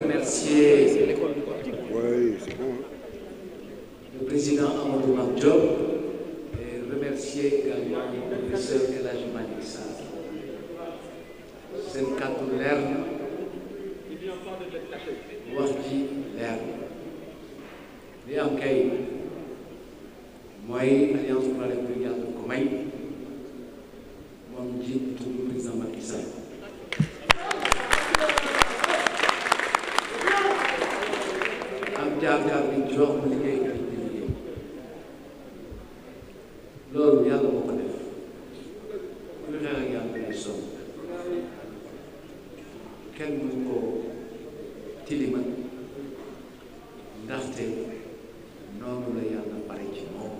Remercier le président Amadou Mame Diop et remercier également le professeur El Hadji Malick Sarr. Seen kàddu leer na wax ji leer na li am kay mooy Alliance pour la République yàlla ko may moom njiit tudd président Macky Sall. jaar-jaar bi ci wax mu liggéey bi di liggéey loolu yàlla moo ko def ku xeex ak yàlla day sonn kenn mënu ko tilimal ndaxte noonu la yàlla pare ci moom.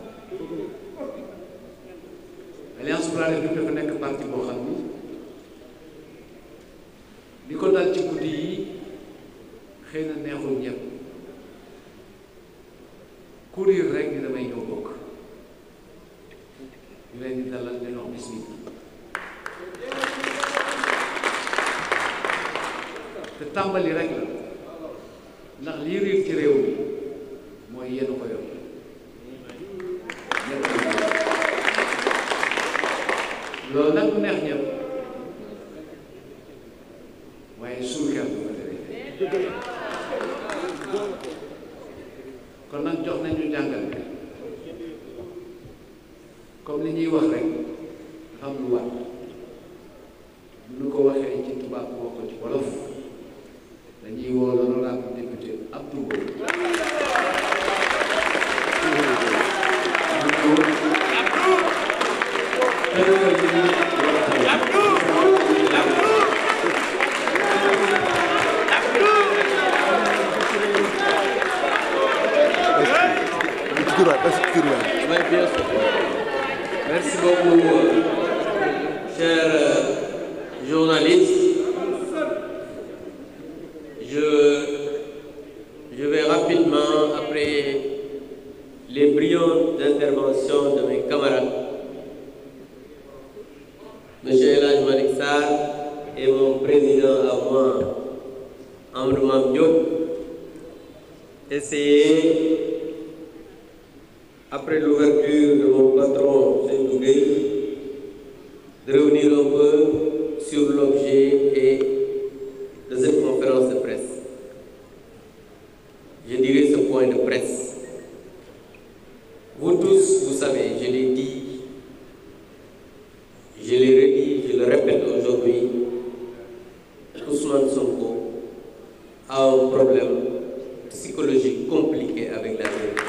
Alliance pour la République dafa nekk parti boo xam ni li ko dal ci guddi yi xëy na neexul ñëpp courir rek ni damay ñëw bokk ñu leen di dalal leen wax bismillah te tàmbali rek la ndax lii riir ci réew mi mooy yéen ko yor loolu nag mu neex ñëpp waaye suul kenn du ko tere kon nag jox nañu jàngal comme li ñuy wax rek xam lu war nu ko waxee ci tubaab wax ko ci wolof dañuy woo l'honorable député Abdou Merci beaucoup, chers journalistes. Je vais rapidement, après les brillantes interventions de mes camarades, M. El Hadji Malick Sarr et mon président à moi, Amadou Mame Diop, essayer, après l'ouverture de mon patron Seydou Gueye, de revenir un peu sur l'objet de cette conférence de presse. Je dirais ce point de presse. Vous tous, vous savez, je l'ai dit, je l'ai redit, je le répète aujourd'hui, Ousmane Sonko a un problème psychologique compliqué avec la vérité.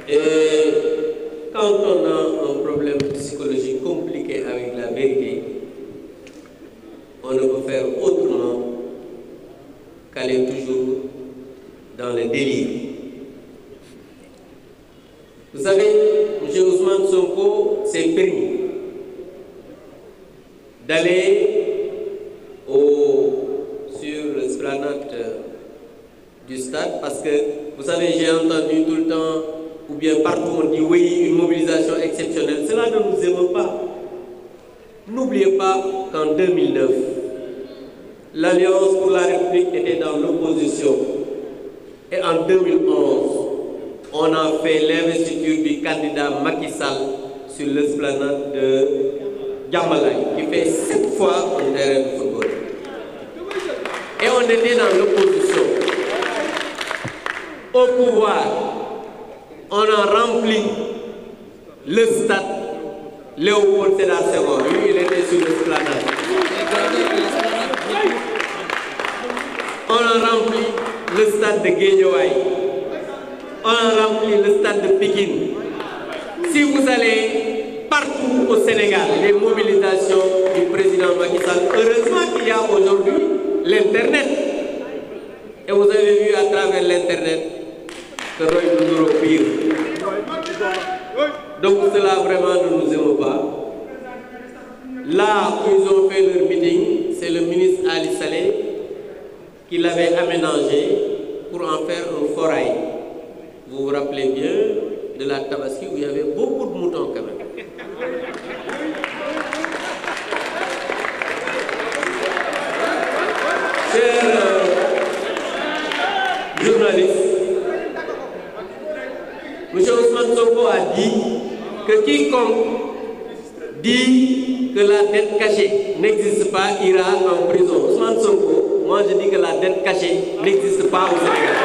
Et quand on a un problème psychologique compliqué avec la vérité, on ne peut faire autrement qu'aller toujours dans le délire. Vous savez, M. Ousmane Sonko s'est permis d'aller sur l'esplanade du stade parce que, vous savez, j'ai entendu tout le temps, ou bien partout on dit oui, une mobilisation exceptionnelle. Cela ne nous émeut pas. N'oubliez pas qu'en 2009, l'Alliance pour la République était dans l'opposition. Et en 2011, on a fait l'investiture du candidat Macky Sall sur l'esplanade de Diamalaye, qui fait 7 fois un terrain de football. Et on était dans l'opposition. Au pouvoir, on a rempli le stade Léopold Sédar Senghor. Lui, il était sur l'esplanade. On a rempli le stade de Guédiawaye. On a rempli le stade de Pikine. Si vous allez partout au Sénégal, les mobilisations du président Macky Sall, heureusement qu'il y a aujourd'hui l'Internet. Et vous avez vu à travers l'Internet que Roy Ndouro pire. Donc cela vraiment ne nous aime pas. Là où ils ont fait leur meeting, c'est le ministre Ali Saleh qui l'avait aménagé pour en faire un forail. Vous vous rappelez bien de la Tabaski où il y avait beaucoup de moutons quand même. journalistes, M. Ousmane Sonko a dit que quiconque dit que la dette cachée n'existe pas ira en prison. Ousmane Sonko, moi je dis que la dette cachée n'existe pas au Sénégal.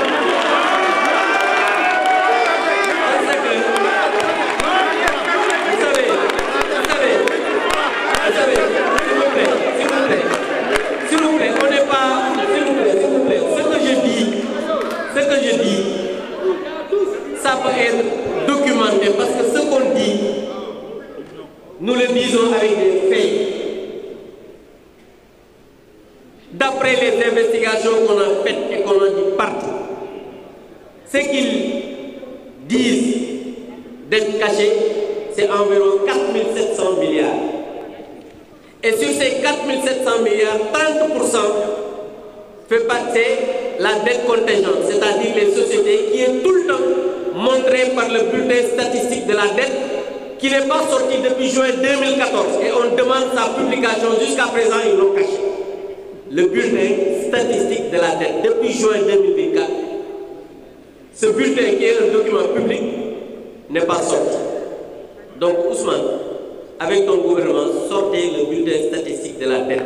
S'il vous plaît, on n'est pas... S'il vous plaît, ce que je dis, ça peut être documenté parce que ce qu'on dit, nous le disons avec des faits. D'après les investigations qu'on a faites et qu'on a dit partout, ce qu'ils disent d'être caché, c'est environ 4 700 milliards. Et sur ces 4 700 milliards, 30% fait passer la dette contingente, c'est-à-dire les sociétés qui est tout le temps montrée par le bulletin statistique de la dette qui n'est pas sorti depuis juin 2014 et on demande sa publication. Jusqu'à présent, ils l'ont caché. Le bulletin statistique de la dette depuis juin 2024. Ce bulletin qui est un document public n'est pas sorti. Donc Ousmane, avec ton gouvernement, sortez le bulletin statistique de la dette.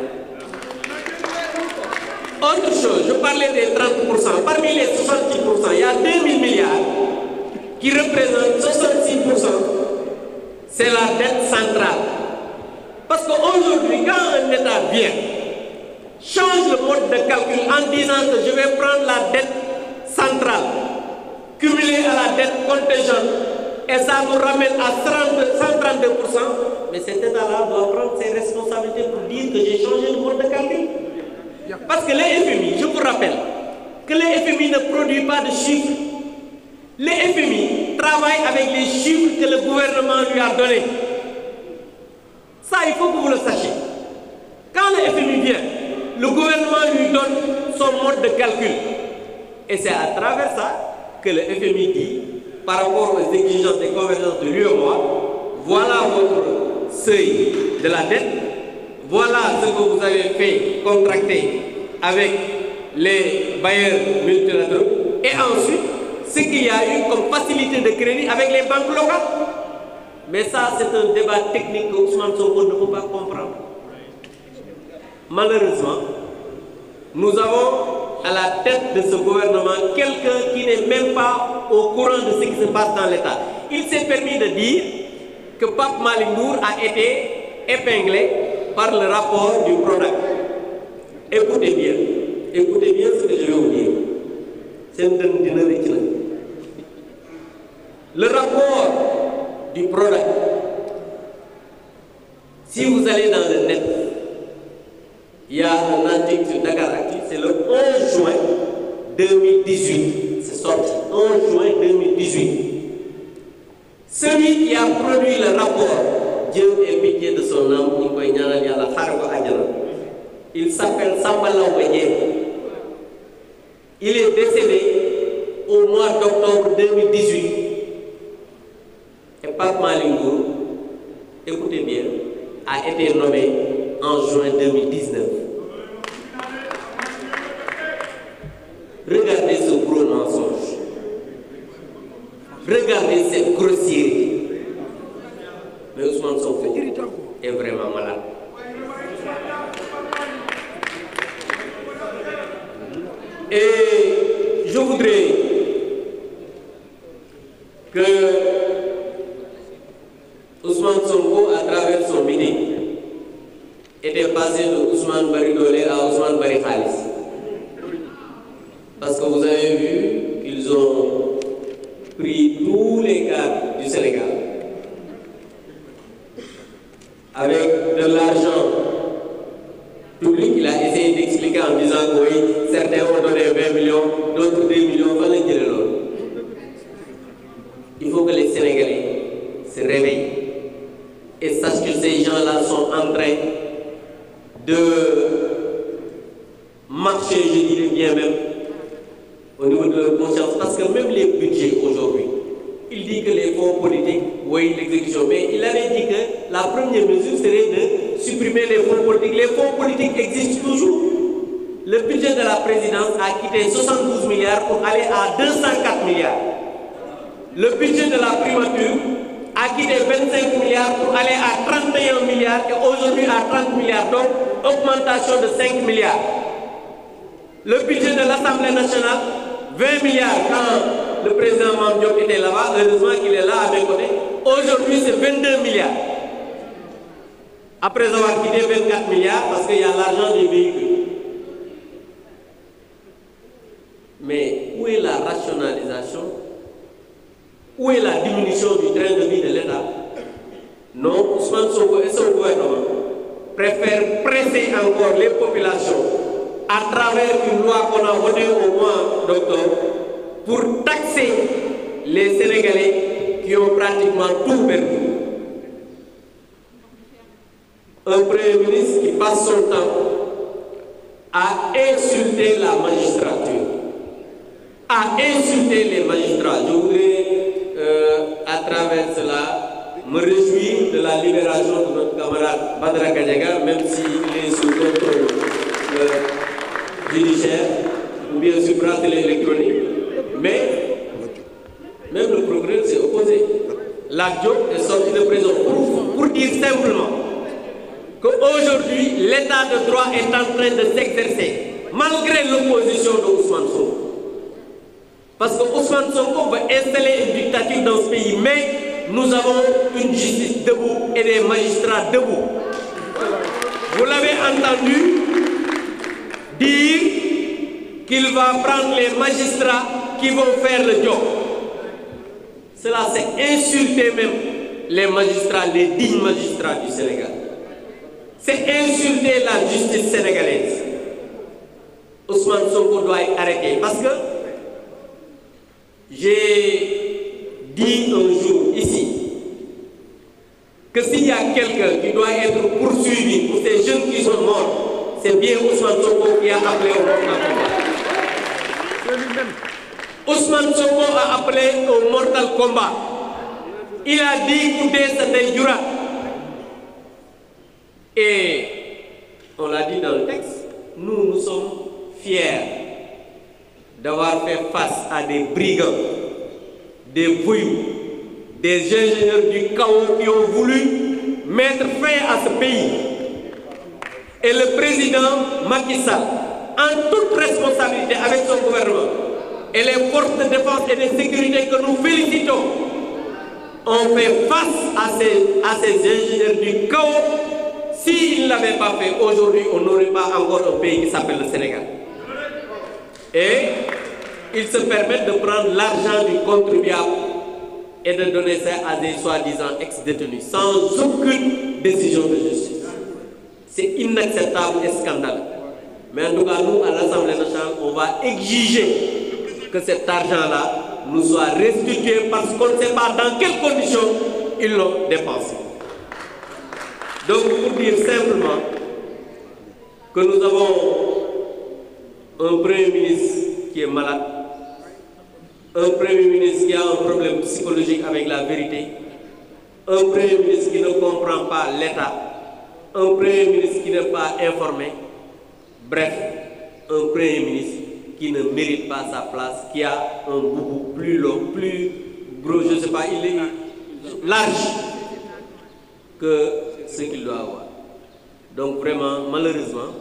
Autre chose, je parlais des 30%. Parmi les 66%, il y a 2000 milliards qui représentent 66%. C'est la dette centrale. Parce qu'aujourd'hui, quand un État vient, change le mode de calcul en disant que je vais prendre la dette centrale, cumulée à la dette contingente, et ça nous ramène à 132%, mais cet État-là doit prendre ses responsabilités pour dire que j'ai changé le mode de calcul. Parce que les FMI, je vous rappelle, que les FMI ne produisent pas de chiffres. Les FMI travaillent avec les chiffres que le gouvernement lui a donnés. Ça, il faut que vous le sachiez. Quand le FMI vient, le gouvernement lui donne son mode de calcul. Et c'est à travers ça que le FMI dit, par rapport aux exigences des convergences de l'UEMOA, voilà votre seuil de la dette, voilà ce que vous avez fait contracter avec les bailleurs multilatéraux, et ensuite, ce qu'il y a eu comme facilité de crédit avec les banques locales. Mais ça, c'est un débat technique que Ousmane Sonko ne peut pas comprendre. Malheureusement, nous avons à la tête de ce gouvernement quelqu'un qui n'est même pas au courant de ce qui se passe dans l'État. Il s'est permis de dire que Pape Malick Ndour a été épinglé par le rapport du PRODAC. Écoutez bien ce que je vais vous dire. C'est un dîner de. Le rapport du PRODAC, si vous allez dans le net, il y a un article sur Dakaractu, c'est le 11 juin 2018. C'est sorti, 11 juin 2018. Celui qui a produit le rapport, Dieu ait pitié de son âme, il s'appelle Sambala Ouédié. Il est décédé au mois d'octobre 2018. Et Pape Malick Ndour, écoutez bien, a été nommé en juin 2019. Regardez ce gros mensonge. Regardez cette grossièreté. Mais Ousmane Sonko est vraiment malade. Et je voudrais que Ousmane Sonko, à travers son meeting, était passé de Ousmane Bari Dolé à Ousmane Bari Khalis. Parce que vous avez vu qu'ils ont pris tous les cadres du Sénégal avec de l'argent public. Il a essayé d'expliquer en disant que oui, certains ont donné 20 millions, d'autres 2 millions. Il faut que les Sénégalais se réveillent et sachent que ces gens-là sont en train de marcher, je dirais bien même, au niveau de leur conscience, parce que même les budgets aujourd'hui, il dit que les fonds politiques, oui, l'exécution, mais il avait dit que la première mesure serait de supprimer les fonds politiques. Les fonds politiques existent toujours. Le budget budget de la présidence a quitté 72 milliards pour aller à 204 milliards. Le budget de la primature a quitté 25 milliards pour aller à 31 milliards et aujourd'hui à 30 milliards, donc augmentation de 5 milliards. Le budget de l'Assemblée nationale, 20 milliards quand le président Mame Diop était là-bas, heureusement qu'il est là à mes côtés. Aujourd'hui, c'est 22 milliards. Après avoir quitté 24 milliards, parce qu'il y a l'argent des véhicules. Mais où est la rationalisation? Où est la diminution du train de vie de l'État? Non, Ousmane Sonko et son gouvernement préfèrent presser encore les populations à travers une loi qu'on a votée au mois d'octobre pour taxer les Sénégalais qui ont pratiquement tout perdu. Un Premier ministre qui passe son temps à insulter la magistrature, à insulter les magistrats. Je voudrais, à travers cela, me réjouir de la libération de notre camarade Badara Gadiaga, même s'il est sous contrôle judiciaire ou bien sous bracelet électronique. Mais même le progrès s'est opposé. Lat Diop est sorti de prison pour dire simplement qu'aujourd'hui, l'état de droit est en train de s'exercer, malgré l'opposition de Ousmane Sonko. Parce que Ousmane Sonko veut installer une dictature dans ce pays, mais nous avons une justice debout et des magistrats debout. Vous l'avez entendu dire qu'il va prendre les magistrats qui vont faire le job. Cela, c'est insulter même les magistrats, les dignes magistrats du Sénégal. C'est insulter la justice sénégalaise. Ousmane Sonko doit être arrêté parce que j'ai dit un jour ici que s'il y a quelqu'un qui doit être poursuivi pour ces jeunes qui sont morts, c'est bien Ousmane Sonko qui a appelé au mortal combat. Ousmane Sonko a appelé au mortal combat. Il a dit Koudé c'était Jura. Et on l'a dit dans le texte, nous sommes fiers d'avoir fait face à des brigands, des voyous, des ingénieurs du chaos qui ont voulu mettre fin à ce pays. Et le président Macky Sall, en toute responsabilité avec son gouvernement, et les forces de défense et de sécurité que nous félicitons, ont fait face à ces ingénieurs du chaos. S'ils ne l'avaient pas fait, aujourd'hui, on n'aurait pas encore un pays qui s'appelle le Sénégal. Et ils se permettent de prendre l'argent du contribuable et de donner ça à des soi-disant ex-détenus, sans aucune décision de justice. C'est inacceptable et scandaleux. Mais en tout cas, nous, à l'Assemblée nationale, on va exiger que cet argent-là nous soit restitué parce qu'on ne sait pas dans quelles conditions ils l'ont dépensé. Donc, pour dire simplement que nous avons un Premier ministre qui est malade, un Premier ministre qui a un problème psychologique avec la vérité, un Premier ministre qui ne comprend pas l'État, un Premier ministre qui n'est pas informé, bref, un Premier ministre qui ne mérite pas sa place, qui a un boubou plus long, plus gros, je ne sais pas, il est large que ce qu'il doit avoir. Donc vraiment, malheureusement,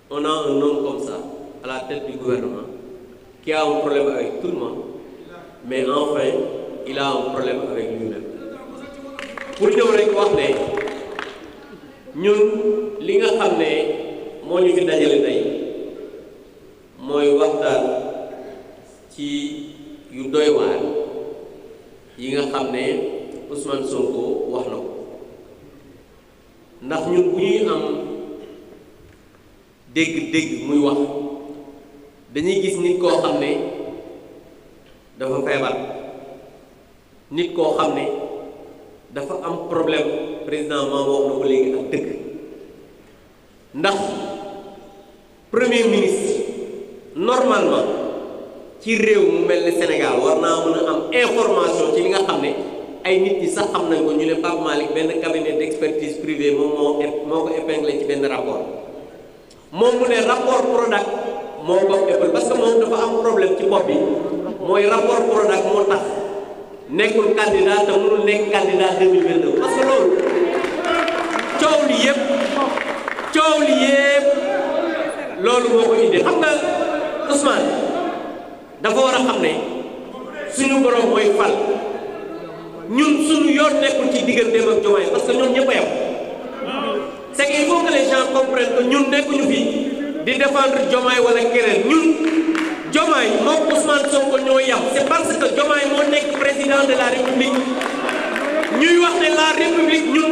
on a un homme comme ça à la tête du gouvernement qui a un problème avec tout le monde, mais enfin, il a un problème avec lui-même. Pour ñëw rek wax ne ñun li nga xam ne moo ñu fi dajale tey mooy waxtaan ci yu doy waar yi nga xam ne Ousmane Sonko wax na ko. Ndax ñun bu ñuy am dégg-dégg muy wax dañuy gis nit koo xam ne dafa feebar, nit koo xam ne dafa am problème, président maa wax na ko léegi ak dëgg. Ndax premier ministre normalement ci réew mu mel ni Sénégal war naa mën a am information ci li nga xam ne ay nit ñi sax xam nañ ko. Ñu ne Pape Malick benn cabinet d'expertise privée moom moo ko épinglé ci benn rapport. Moom mu ne rapport Prodac moo ko ëppal parce que moom dafa am problème ci bopp bi mooy rapport Prodac moo tax nekkul candidat te mënul nekk candidat 2022 parce que loolu coow li yëpp loolu moo ko indi xam nga Ousmane dafa war a xam ne suñu borom mooy fal ñun suñu yoon nekkul ci digganteem ak Diomaye parce que ñun ñëpp a yem c'est qu'il faut que les gens comprennent que ñun nekkuñu fi di défendre Diomaye wala keneen ñun Diomaye moom Ousmane Sonko ñoo yem c'est parce que Diomaye moo nekk président de la République ñuy wax ne la République ñun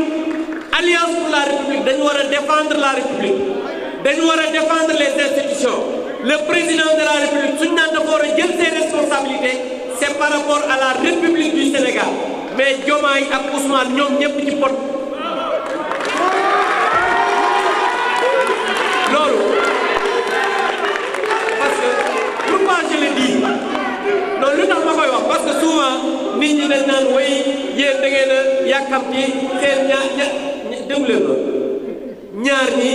Alliance pour la République dañu war a défendre la République dañu war a défendre les institutions le président de la République suñu naan dafa war a jël ses responsabilités c'est par rapport à la République du Sénégal mais Diomaye ak Ousmane ñoom ñëpp ci pot loolu parce que pourquoi je le dis non lu tax ma koy wax parce que souvent nit ñi dañ naan way yéen da ngeen a yàkkamti seen déglu leen la ñaar ñi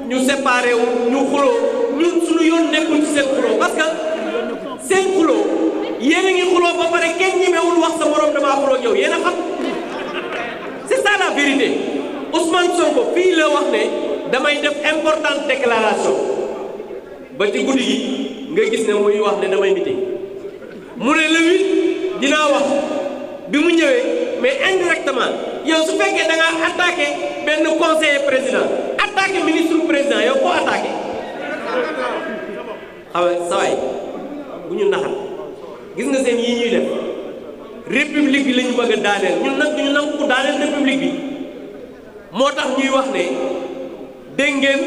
ñu séparé wu ñu xuloo ñun suñu yoon nekkul ci seen xuloo parce que seen xuloo yéen a ngi xuloo ba pare kenn ñemewul wax sa morom damaa xuloo ak yow yéen a xam c'est ça la vérité Ousmane Sonko fii la wax ne damay def importante déclaration ba ci guddi gi nga gis ne muy wax ne damay meeting mu ne le 8 dinaa wax bi mu ñëwee mais indirectement yow su fekkee da ngaa attaqué benn conseiller président attaqué ministre président yow koo attaqué xam nga saa waay bu ñu naxal gis nga seen yii ñuy def république bi la ñu bëgg a daaneel ñun nag duñu nangu ko daaneel république bi moo tax ñuy wax ne dégg ngeen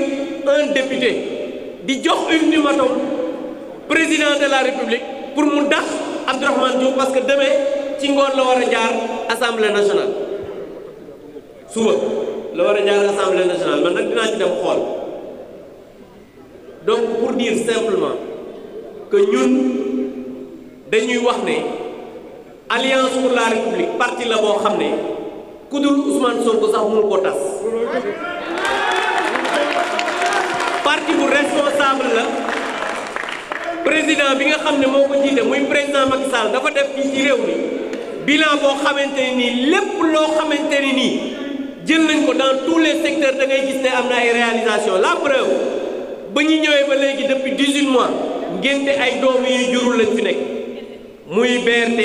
un député di jox ultimatum président de la république pour mu dax Abdourahmane Diouf parce que demain ci ngoon la war a jaar assemblée nationale suba la war a jaar assemblée nationale man nag dinaa ci dem xool donc pour dire simplement que ñun dañuy wax ne alliance pour la république parti la boo xam ne ku dul Ousmane Sonko sax mënu ko tas parti bu responsable la président bi nga xam ne moo ko jiite muy président Macky Sall dafa def fii ci réew mi bilan boo xamante ne nii lépp loo xamante ne nii jël nañ ko dans tous les secteurs da ngay gis ne am na ay réalisation la preuve ba ñu ñëwee ba léegi depuis 18 mois ngénte ay doom yuy jurul lañ fi nekk muy BRT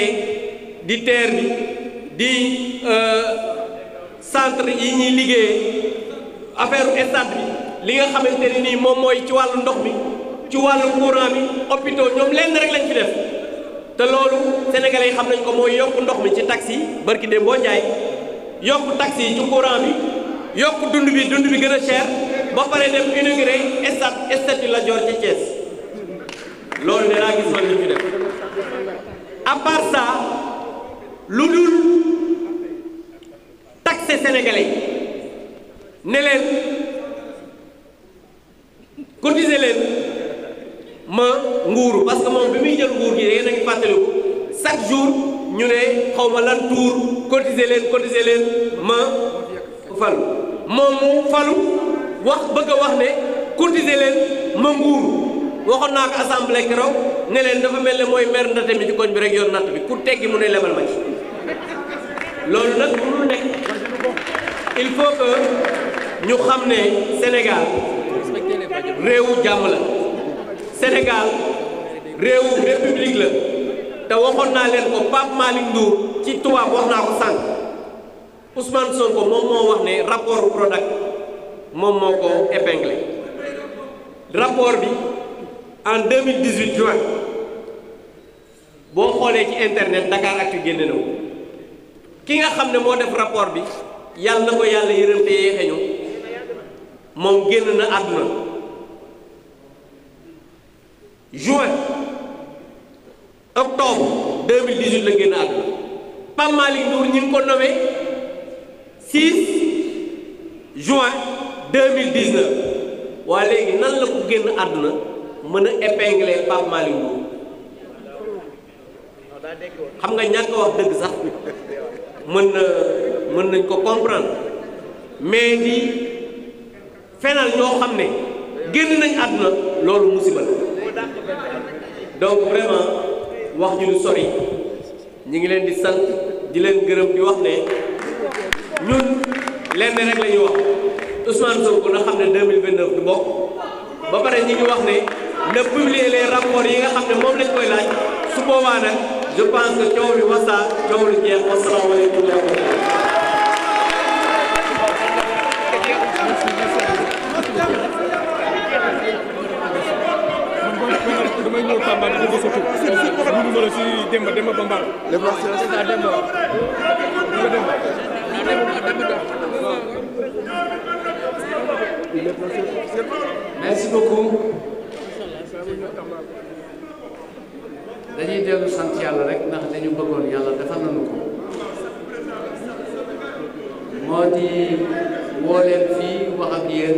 di TER bi di centre yi ñuy liggéeyee affaire stade bi li nga xamante ne nii moom mooy ci wàllu ndox mi ci wàllu courant bi hôpitaux ñoom lenn rek lañ fi def te loolu sénégalais yi xam nañ ko mooy yokk ndox mi ci taxi yi barki dem boo njaay yokk taxi yi ci courant bi yokk dund bi gën a cher ba pare dem inauguré stade Lat Dior ca Thiès loolu ne laa gis man li fi def à part ça lu dul taxé sénégalais ne leen cotiser leen ma nguuru parce que moom bi muy jël nguur gi yéen a ngi fàttaliku chaque jour ñu ne xaw ma lan tour cotiser leen ma falu moom mu falu wax bëgg a wax ne cotiser leen ma nguuru waxoon naa ko assemblée keroog ne leen dafa mel ne mooy maire ndate mi ci koñ bi rek yor natt bi ku teggi mu ne lebal ma ci loolu nag mënul nekk il faut que ñu xam ne Sénégal réewu jàmm la Sénégal réewu république la te waxoon naa leen ko Pape Malick Ndour ci tubaab wax naa ko sànq Ousmane Sonko moom moo wax ne rapport Prodac moom moo ko épinglé rapport bi en 2018 juin boo xoolee ci internet Dakaractu génne na ko ki nga xam ne moo def rapport bi yàlla na ko yàlla yërëm te yéexe ñu moom génn na àdduna juin octobre 2018 la génn àdduna Pape Malick Ndour ñi ngi ko nommé 6 juin 2019 waa léegi nan la ko génn àdduna mën a épingler Pape Malick Ndour xam nga ñàkk wax dëgg sax mën nañ ko comprendre mais di fenal ñoo xam ne génn nañ àdduna loolu musiba la donc vraiment wax ji lu sori ñi ngi leen di sant di leen gërëm di wax ne ñun lenn rek la ñuy wax Ousmane Sonko na xam ne 2029 du bokk ba pare ñi ngi wax ne na publier les rapports yi nga xam ne moom lañ koy laaj su boobaa nag je pense que coow li wasa coow li jeex wasalaamaaleykum wa rahmatulah. damay ñëw Tamba di ko sotti ñu la ci Demba Bambal le marché c'est Demba merci beaucoup dañuy dellu sant yàlla rek ndax dañu bëggoon yàlla defal nañu ko moo di woo leen fii wax ak yéen